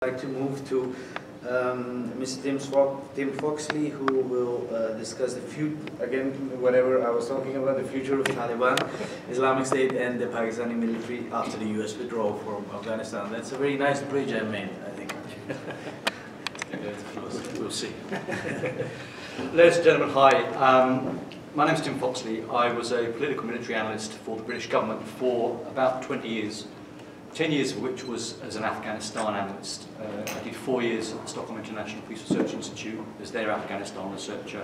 I'd like to move to Mr. Tim Foxley, who will discuss the future, again, whatever I was talking about, the future of Taliban, Islamic State and the Pakistani military after the US withdrawal from Afghanistan. That's a very nice bridge I made, I think. We'll see. Ladies and gentlemen, hi. My name is Tim Foxley. I was a political military analyst for the British government for about 20 years. 10 years of which was as an Afghanistan analyst. I did 4 years at the Stockholm International Peace Research Institute as their Afghanistan researcher.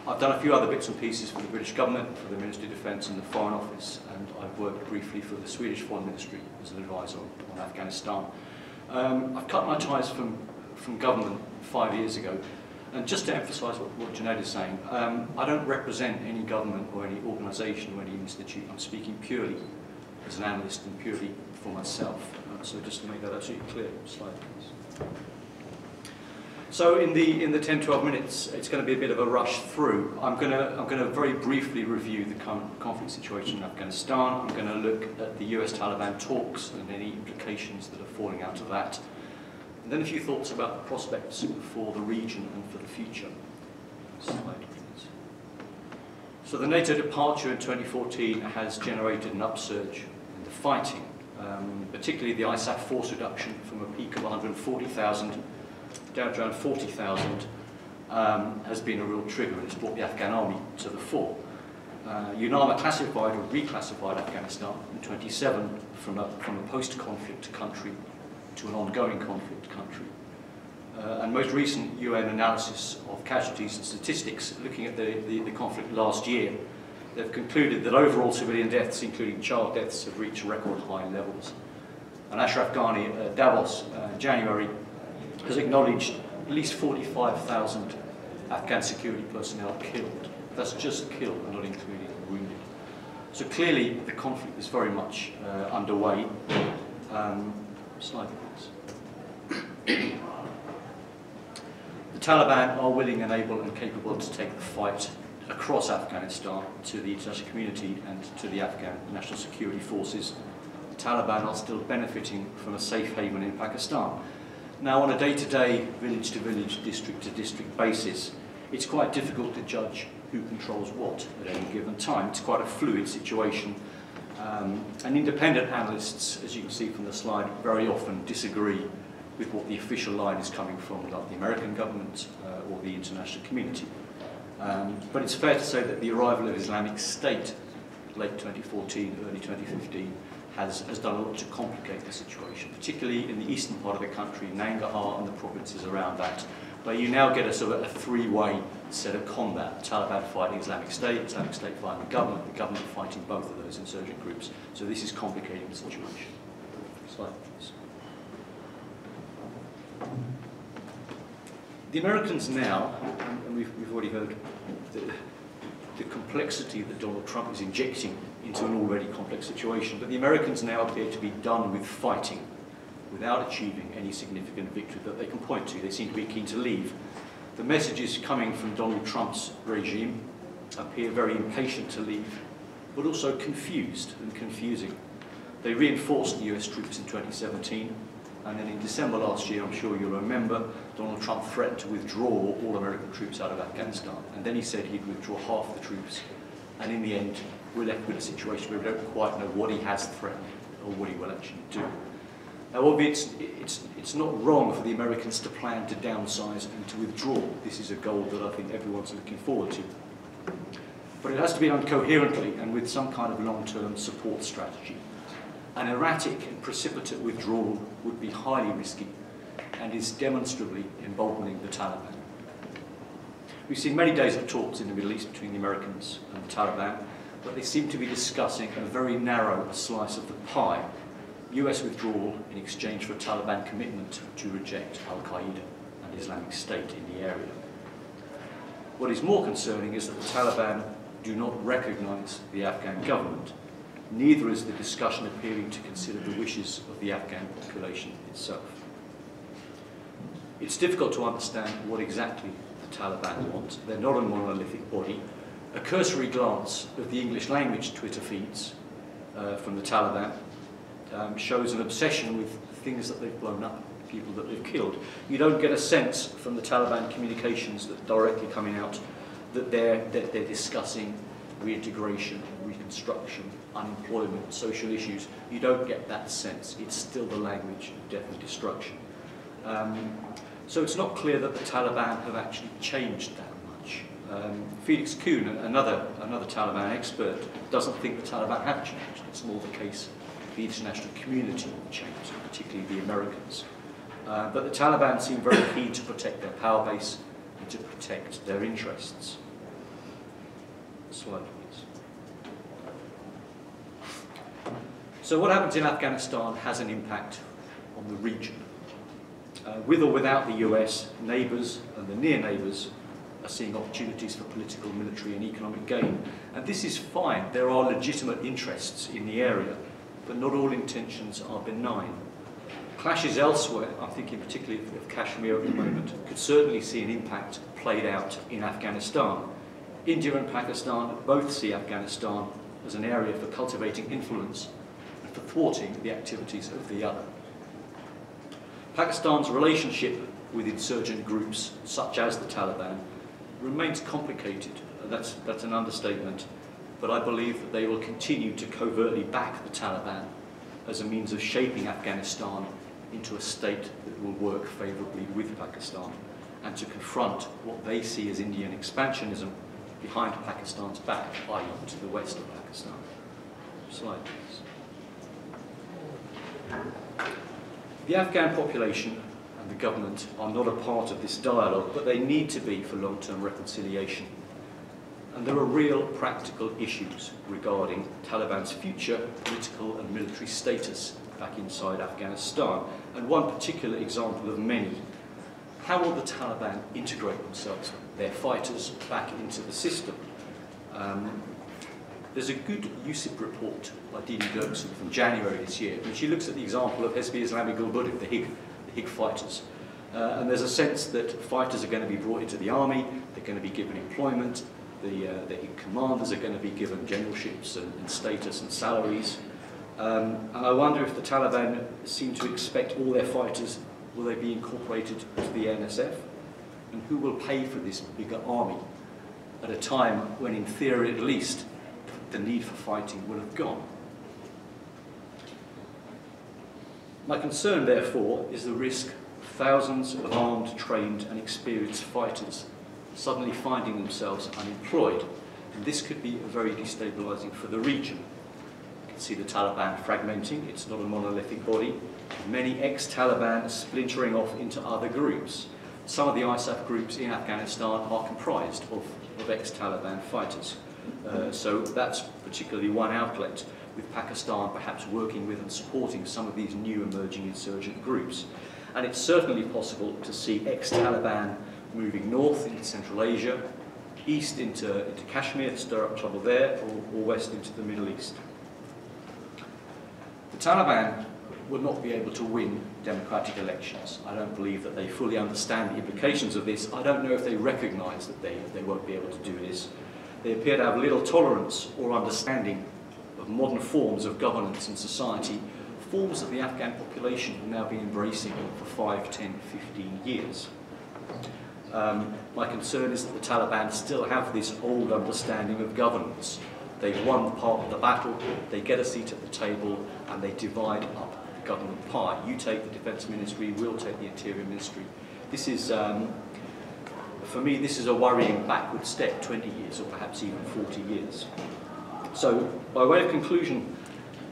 I've done a few other bits and pieces for the British government, for the Ministry of Defence and the Foreign Office, and I've worked briefly for the Swedish Foreign Ministry as an advisor on Afghanistan. I've cut my ties from government 5 years ago, and just to emphasise what Junaid is saying, I don't represent any government or any organisation or any institute. I'm speaking purely as an analyst and purely for myself. So just to make that absolutely clear, slide please. So in the 10-12 minutes, it's going to be a bit of a rush through. I'm going to very briefly review the current conflict situation in Afghanistan. I'm going to look at the US-Taliban talks and any implications that are falling out of that. And then a few thoughts about the prospects for the region and for the future. Slide please. So the NATO departure in 2014 has generated an upsurge in the fighting. Particularly the ISAF force reduction from a peak of 140,000 down to around 40,000 has been a real trigger, and it's brought the Afghan army to the fore. UNAMA classified or reclassified Afghanistan in 2007 from a post-conflict country to an ongoing conflict country. And most recent UN analysis of casualties and statistics looking at the conflict last year, they've concluded that overall civilian deaths, including child deaths, have reached record high levels. And Ashraf Ghani at Davos in January has acknowledged at least 45,000 Afghan security personnel killed. That's just killed, not including wounded. So clearly the conflict is very much underway. Slide please. The Taliban are willing and able and capable to take the fight across Afghanistan to the international community and to the Afghan national security forces. The Taliban are still benefiting from a safe haven in Pakistan. Now, on a day-to-day, village-to-village, district-to-district basis, it's quite difficult to judge who controls what at any given time. It's quite a fluid situation. And independent analysts, as you can see from the slide, very often disagree with what the official line is coming from, like the American government or the international community. But it's fair to say that the arrival of Islamic State, late 2014, early 2015, has done a lot to complicate the situation, particularly in the eastern part of the country, Nangarhar and the provinces around that, where you now get a sort of a three-way set of combat: Taliban fighting Islamic State fighting the government fighting both of those insurgent groups. So this is complicating the situation. Slide, please. The Americans now, and we've already heard the complexity that Donald Trump is injecting into an already complex situation, but the Americans now appear to be done with fighting without achieving any significant victory that they can point to. They seem to be keen to leave. The messages coming from Donald Trump's regime appear very impatient to leave, but also confused and confusing. They reinforced the US troops in 2017. And then in December last year, I'm sure you'll remember, Donald Trump threatened to withdraw all American troops out of Afghanistan. And then he said he'd withdraw half the troops. And in the end, we're left with a situation where we don't quite know what he has threatened or what he will actually do. Now, obviously, it's not wrong for the Americans to plan to downsize and to withdraw. This is a goal that I think everyone's looking forward to. But it has to be done coherently and with some kind of long-term support strategy. An erratic and precipitate withdrawal would be highly risky and is demonstrably emboldening the Taliban. We've seen many days of talks in the Middle East between the Americans and the Taliban, but they seem to be discussing a very narrow slice of the pie: US withdrawal in exchange for a Taliban commitment to reject Al-Qaeda and Islamic State in the area. What is more concerning is that the Taliban do not recognise the Afghan government. Neither is the discussion appearing to consider the wishes of the Afghan population itself. It's difficult to understand what exactly the Taliban want. They're not a monolithic body. A cursory glance of the English language Twitter feeds from the Taliban shows an obsession with things that they've blown up. people that they've killed. You don't get a sense from the Taliban communications that directly coming out that they're discussing reintegration, reconstruction, unemployment, social issues. You don't get that sense. It's still the language of death and destruction. So it's not clear that the Taliban have actually changed that much. Felix Kuhn, another Taliban expert, doesn't think the Taliban have changed. It's more the case the international community have changed, particularly the Americans. But the Taliban seem very keen to protect their power base and to protect their interests. Slide, please. So what happens in Afghanistan has an impact on the region. With or without the US, neighbours and the near neighbours are seeing opportunities for political, military and economic gain. And this is fine. There are legitimate interests in the area, but not all intentions are benign. Clashes elsewhere, I'm thinking particularly of Kashmir at the moment, could certainly see an impact played out in Afghanistan. India and Pakistan both see Afghanistan as an area for cultivating influence and for thwarting the activities of the other. Pakistan's relationship with insurgent groups, such as the Taliban, remains complicated. That's an understatement, but I believe that they will continue to covertly back the Taliban as a means of shaping Afghanistan into a state that will work favourably with Pakistan and to confront what they see as Indian expansionism behind Pakistan's back, i.e. to the west of Pakistan. Slide, please. The Afghan population and the government are not a part of this dialogue, but they need to be for long-term reconciliation. And there are real practical issues regarding Taliban's future political and military status back inside Afghanistan. And one particular example of many. How will the Taliban integrate themselves, their fighters, back into the system? There's a good USIP report by Dini Dirksen from January this year, which looks at the example of Hezbi Islamic Gulbuddin, the HIG fighters. And there's a sense that fighters are going to be brought into the army, they're going to be given employment, the HIG commanders are going to be given generalships and status and salaries. And I wonder if the Taliban seem to expect all their fighters, will they be incorporated to the NSF? And who will pay for this bigger army at a time when, in theory at least, the need for fighting will have gone? My concern, therefore, is the risk of thousands of armed, trained and experienced fighters suddenly finding themselves unemployed. And this could be very destabilising for the region. You can see the Taliban fragmenting. It's not a monolithic body. Many ex-Taliban are splintering off into other groups. Some of the ISAF groups in Afghanistan are comprised of ex-Taliban fighters. So that's particularly one outlet, with Pakistan perhaps working with and supporting some of these new emerging insurgent groups. And it's certainly possible to see ex-Taliban moving north into Central Asia, east into Kashmir to stir up trouble there, or west into the Middle East. The Taliban will not be able to win democratic elections. I don't believe that they fully understand the implications of this. I don't know if they recognise that they won't be able to do this. They appear to have little tolerance or understanding of modern forms of governance and society, forms that the Afghan population have now been embracing for 5, 10, 15 years. My concern is that the Taliban still have this old understanding of governance. They've won part of the battle, they get a seat at the table, and they divide up the government pie. You take the Defence Ministry, we'll take the Interior Ministry. This is, for me, this is a worrying backward step, 20 years or perhaps even 40 years. So, by way of conclusion,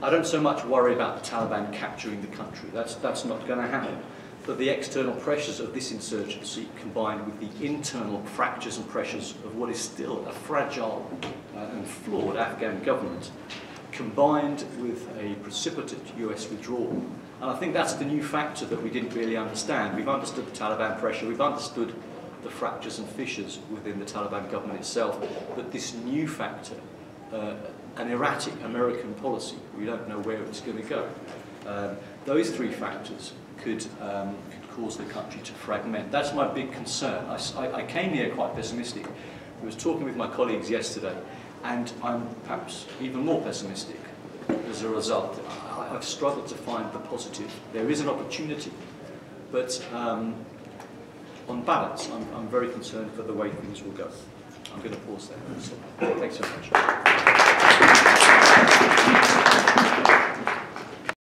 I don't so much worry about the Taliban capturing the country. That's not going to happen. But the external pressures of this insurgency, combined with the internal fractures and pressures of what is still a fragile and flawed Afghan government, combined with a precipitate US withdrawal. And I think that's the new factor that we didn't really understand. We've understood the Taliban pressure, we've understood the fractures and fissures within the Taliban government itself, but this new factor, an erratic American policy, we don't know where it's going to go. Those three factors could cause the country to fragment. That's my big concern. I came here quite pessimistic. I was talking with my colleagues yesterday, and I'm perhaps even more pessimistic as a result. I've struggled to find the positive. There is an opportunity but on balance, I'm very concerned for the way things will go. I'm going to pause there. Thanks so much.